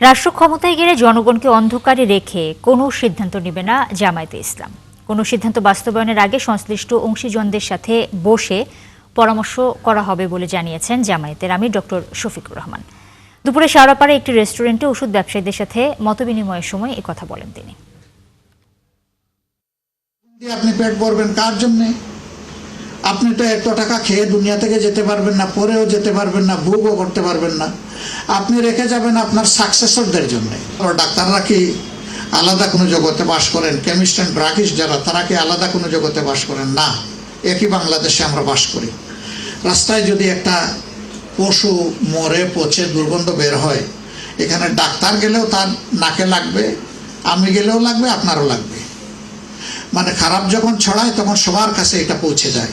রাষ্ট্র ক্ষমতায় গেলে জনগণকে অন্ধকারে রেখে কোনো সিদ্ধান্ত নেবে না জামায়াতে ইসলাম। কোনো সিদ্ধান্ত বাস্তবায়নের আগে সংশ্লিষ্ট অংশীজনদের সাথে বসে পরামর্শ করা হবে বলে জানিয়েছেন জামায়াতের আমির ডক্টর শফিকুর রহমান। দুপুরে শাহরাপাড়ায় একটি রেস্টুরেন্টে ওষুধ ব্যবসায়ীদের সাথে মতবিনিময়ের সময় একথা বলেন তিনি। আপনি পেট ভরবেন কার জন্যে? আপনি তো এত টাকা খেয়ে দুনিয়া থেকে যেতে পারবেন না, পরেও যেতে পারবেন না, ভোগও করতে পারবেন না। আপনি রেখে যাবেন আপনার সাকসেসরদের জন্য। ডাক্তাররা কি আলাদা কোনো জগতে বাস করেন? কেমিস্ট অ্যান্ড ড্রাগিস্ট যারা, তারা কি আলাদা কোনো জগতে বাস করেন? না, একই বাংলাদেশে আমরা বাস করি। রাস্তায় যদি একটা পশু মরে পচে দুর্গন্ধ বের হয়, এখানে ডাক্তার গেলেও তার নাকে লাগবে, আমি গেলেও লাগবে, আপনারও লাগবে। মানে খারাপ যখন ছড়ায় তখন সবার কাছে এটা পৌঁছে যায়।